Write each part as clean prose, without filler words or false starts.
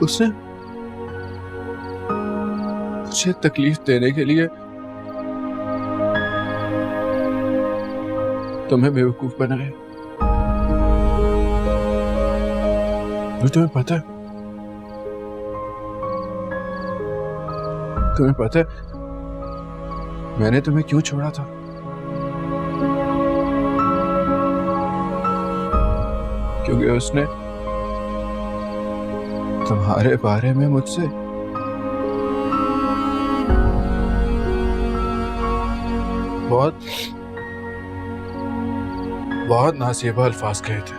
उसने मुझे तकलीफ देने के लिए तुम्हें बेवकूफ बनाया। और तुम्हें पता है मैंने तुम्हें क्यों छोड़ा था? क्योंकि उसने तुम्हारे बारे में मुझसे बहुत नासेबा अल्फाज कहे थे।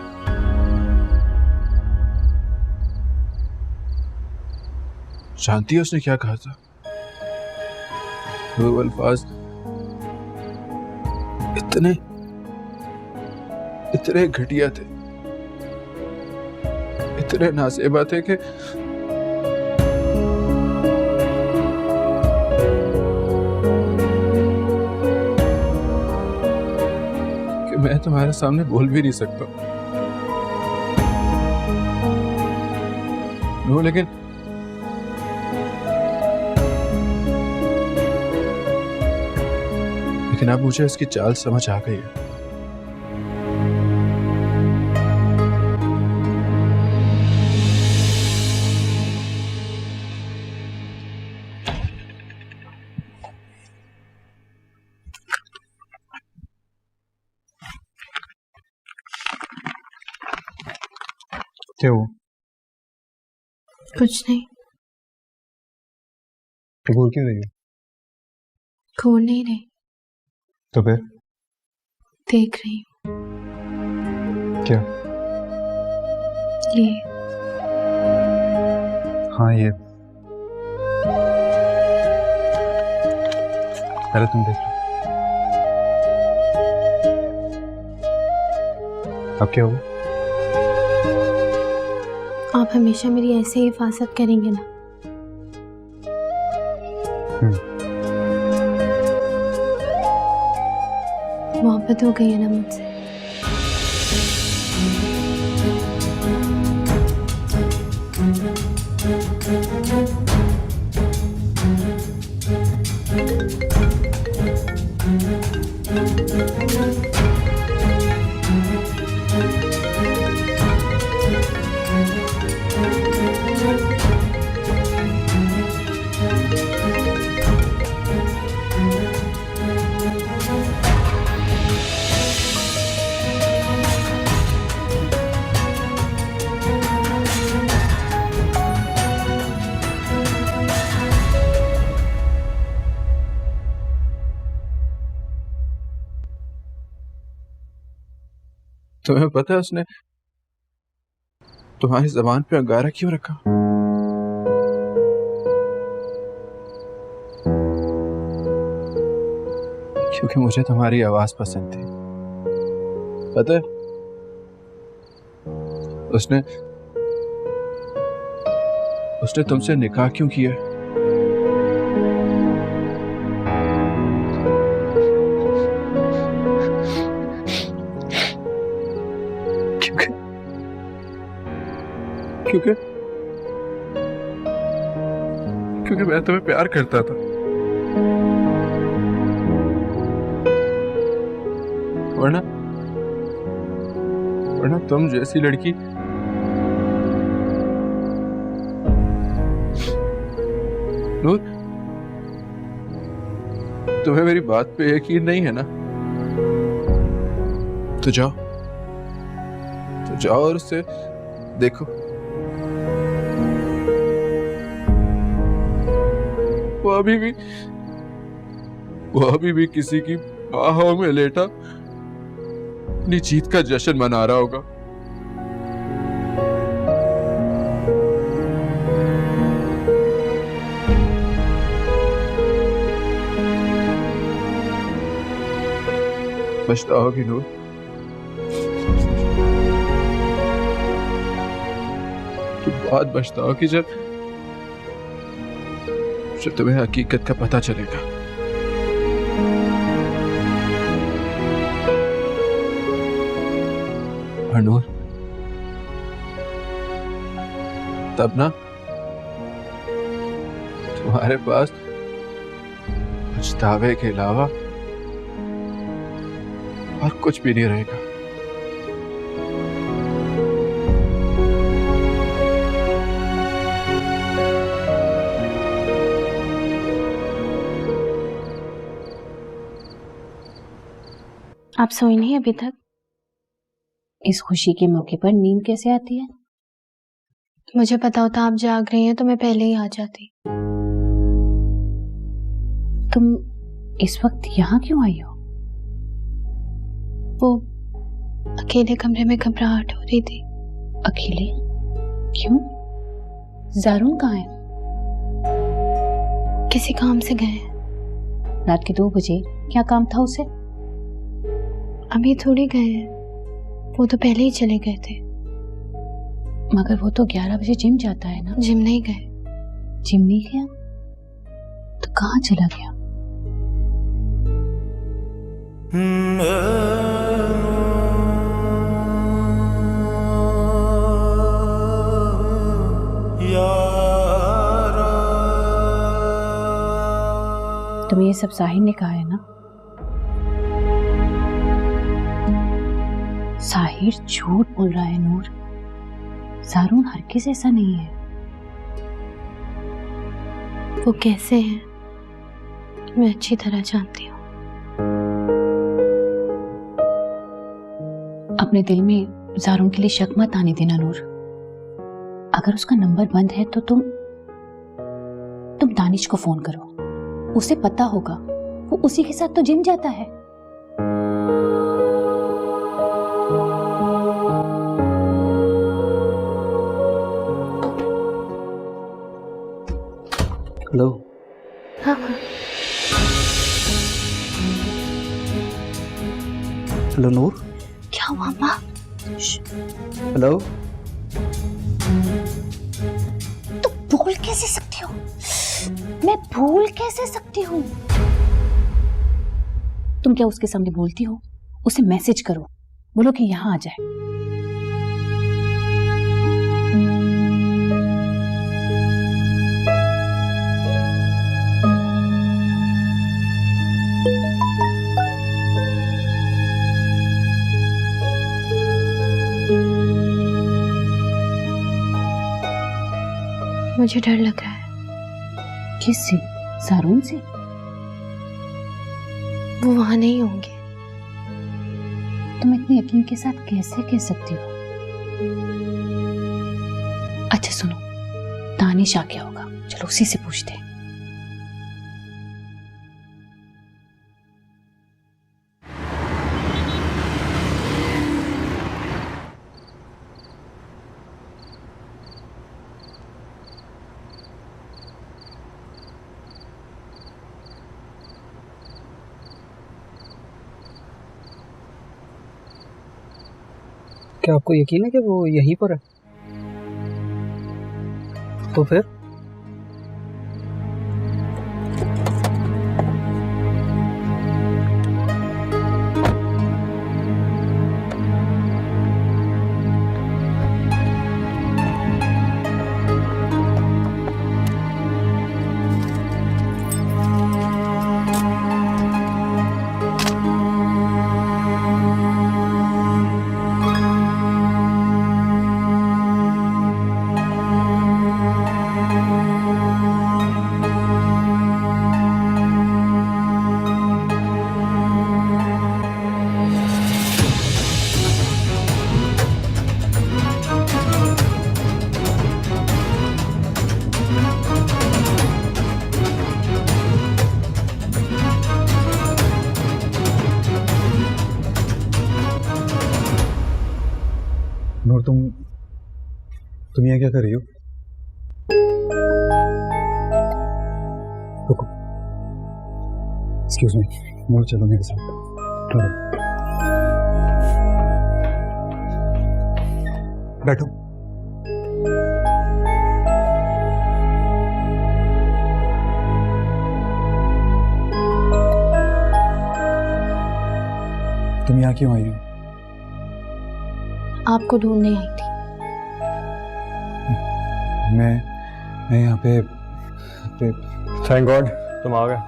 जानती है उसने क्या कहा था? वो अल्फाज इतने घटिया थे, इतने नासेबा थे कि मैं तुम्हारे सामने बोल भी नहीं सकता। नो, लेकिन अब मुझे इसकी चाल समझ आ गई है। क्या हुआ? कुछ नहीं। तो बोल क्यों रही हो? खोल नहीं रही। तो फिर देख रही हूँ। क्या? ये। हाँ, ये। पहले तुम देख लो। अब क्या हुआ? आप हमेशा मेरी ऐसे ही हिफाजत करेंगे ना? मोहब्बत हो गई है ना मुझसे? तुम्हें पता है उसने तुम्हारी ज़बान पे अंगारा क्यों रखा? क्योंकि मुझे तुम्हारी आवाज पसंद थी। पता है उसने तुमसे निकाह क्यों किया? क्योंकि मैं तुम्हें प्यार करता था। वरना तुम जैसी लड़की नूर, तुम्हें मेरी बात पे यकीन नहीं है ना? तो जाओ और उससे देखो। वो अभी भी किसी की बाहों में लेटा अपनी जीत का जश्न मना रहा होगा। पछताओगी नूर, तुम बहुत पछताओगी जब तुम्हें हकीकत का पता चलेगा। और नूर, तुम्हारे पास पछतावे के अलावा और कुछ भी नहीं रहेगा। आप सोई नहीं अभी तक? इस खुशी के मौके पर नींद कैसे आती है? मुझे पता होता आप जाग रही हैं तो मैं पहले ही आ जाती। तुम इस वक्त यहाँ क्यों आई हो? वो अकेले कमरे में घबराहट हो रही थी। अकेले? क्यों? ज़ारून कहाँ है? किसी काम से गए हैं। रात के 2 बजे क्या काम था उसे? अभी थोड़ी गए हैं, वो तो पहले ही चले गए थे। मगर वो तो 11 बजे जिम जाता है ना। जिम नहीं गए। जिम नहीं गया तो कहाँ चला गया? तुम्हें ये सब साहिर ने कहा है ना? साहिर झूठ बोल रहा है नूर। ज़ारून हरगिज़ ऐसा नहीं है। वो कैसे हैं मैं अच्छी तरह जानती हूँ। अपने दिल में ज़ारून के लिए शक मत आने देना नूर। अगर उसका नंबर बंद है तो तुम दानिश को फोन करो। उसे पता होगा, वो उसी के साथ तो जिम जाता है। हेलो। हाँ हाँ। हेलो नूर। क्या हुआ माँ? हेलो। तो भूल कैसे सकती हो? मैं भूल कैसे सकती हूँ? तुम क्या उसके सामने बोलती हो? उसे मैसेज करो, बोलो कि यहाँ आ जाए। मुझे डर लग रहा है। किससे? ज़ारून से? वो वहां नहीं होंगे। तुम इतने यकीन के साथ कैसे कह सकती हो? अच्छा सुनो, दानिश आ गया होगा, चलो उसी से पूछते हैं। क्या आपको यकीन है कि वो यहीं पर है? तो फिर नूर, तुम यहाँ क्या कर रही हो? रुको। एक्सक्यूज मी नूर, चलो मेरे साथ। चलो बैठो। तुम यहाँ क्यों आई हो? आपको ढूंढने आई थी। मैं यहाँ पे थैंक गॉड तुम आ गए।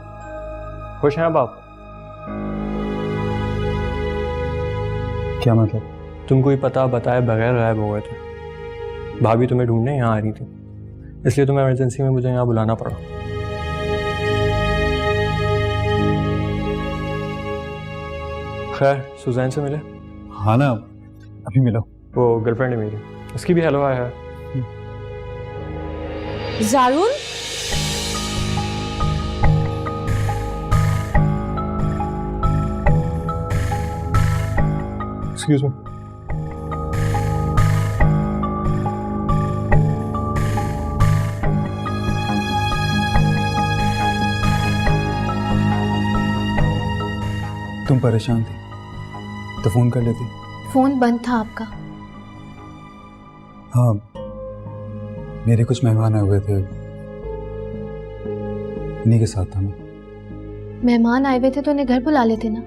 खुश हैं अब आप? क्या मतलब? तुम कोई पता बताए बगैर गायब हो गए थे। भाभी तुम्हें ढूंढने यहाँ आ रही थी, इसलिए तुम्हें इमरजेंसी में मुझे यहाँ बुलाना पड़ा। खैर सुजैन से मिले? हाँ ना, अभी मिलो। वो गर्लफ्रेंड है मेरी, उसकी भी हेलो हाय है। जारून, एक्सक्यूज मी। तुम परेशान थी तो फोन कर लेती। फोन बंद था आपका। हाँ, मेरे कुछ मेहमान आए हुए थे, उन्हीं के साथ था मैं। मेहमान आए हुए थे तो उन्हें घर बुला लेते ना।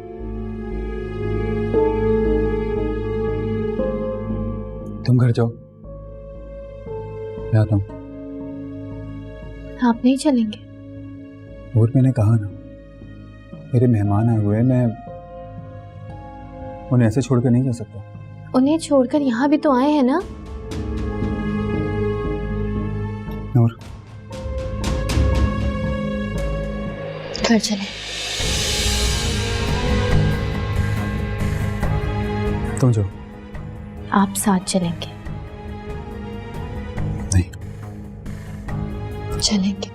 तुम घर जाओ, मैं आता हूँ। आप नहीं चलेंगे? और मैंने कहा ना, मेरे मेहमान आए हुए हैं, मैं उन्हें ऐसे छोड़कर नहीं जा सकता। उन्हें छोड़कर यहाँ भी तो आए हैं ना। नूर, घर चले। तुम जाओ। आप साथ चलेंगे? नहीं। चलेंगे।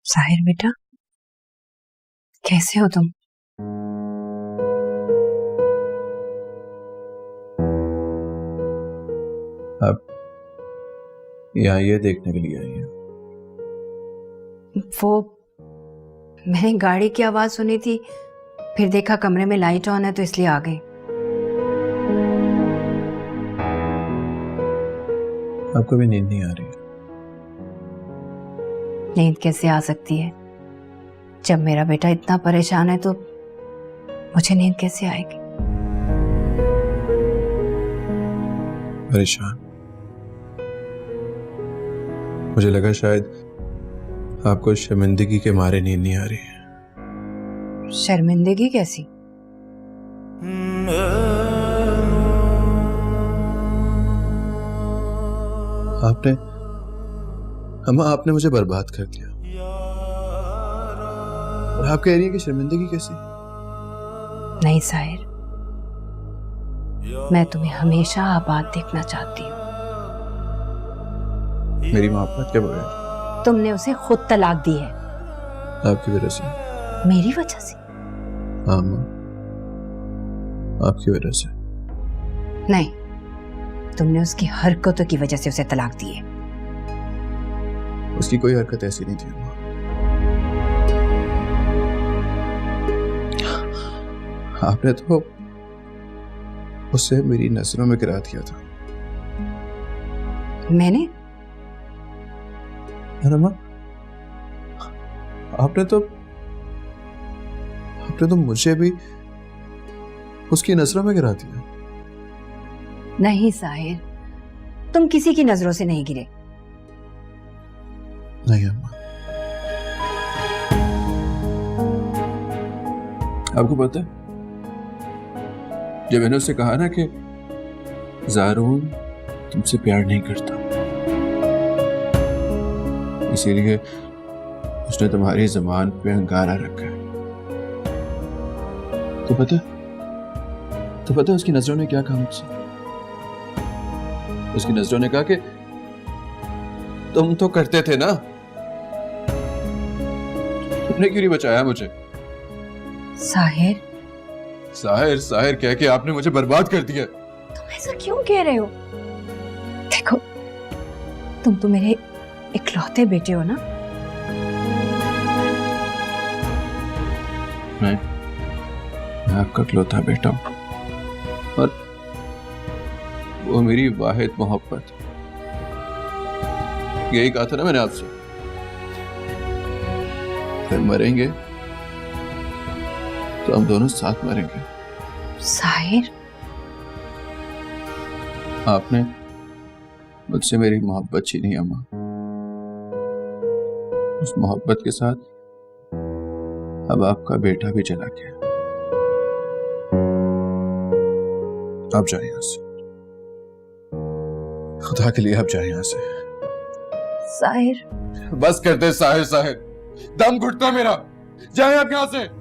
साहिर बेटा, कैसे हो तुम? अब यहाँ ये देखने के लिए आई है? वो मैंने गाड़ी की आवाज सुनी थी, फिर देखा कमरे में लाइट ऑन है तो इसलिए आ गई। आपको भी नींद नहीं आ रही? नींद कैसे आ सकती है? जब मेरा बेटा इतना परेशान है तो मुझे नींद कैसे आएगी? परेशान? मुझे लगा शायद आपको शर्मिंदगी के मारे नींद नहीं आ रही है। शर्मिंदगी कैसी? आपने अम्मा, आपने मुझे बर्बाद कर दिया और आप कह रही हैं कि शर्मिंदगी कैसी? नहीं साहिर, मैं तुम्हें हमेशा आबाद देखना चाहती हूँ। मेरी मोहब्बत के बगैर? तुमने उसे खुद तलाक दी है। आपकी वजह से? मेरी वजह से? हाँ अम्मा, आपकी वजह से। नहीं, तुमने उसकी हरकतों की वजह से उसे तलाक दी है। उसकी कोई हरकत ऐसी नहीं थी अम्मा। आपने तो उसे मेरी नजरों में गिरा दिया था। मैंने? अम्मा, आपने तो मुझे भी उसकी नजरों में गिरा दिया। नहीं साहिर, तुम किसी की नजरों से नहीं गिरे। नहीं अम्मा, आपको पता है, जब मैंने उससे कहा ना कि ज़ारून तुमसे प्यार नहीं करता, इसीलिए उसने तुम्हारी ज़बान पे अंगारा रखा है, तो पता है उसकी नजरों ने क्या कहा मुझसे? उसकी नजरों ने कहा कि तुम तो करते थे ना, तुमने क्यों नहीं बचाया मुझे? साहिर, साहिर साहिर कह के आपने मुझे बर्बाद कर दिया। तुम ऐसा क्यों कह रहे हो? देखो, तुम तो मेरे इकलौते बेटे हो ना। मैं आपका इकलौता बेटा हूं, वो मेरी वाहिद मोहब्बत। यही कहा था ना मैंने आपसे, फिर मरेंगे तो हम दोनों साथ मरेंगे। साहिर, आपने मुझसे मेरी मोहब्बत छीनी अम्मा। उस मोहब्बत के साथ अब आपका बेटा भी चला गया। आप जाए यहां से, खुदा के लिए आप जाए यहां से। साहिर। बस करते साहिर, साहिर दम घुटता मेरा। जाए आप यहां से।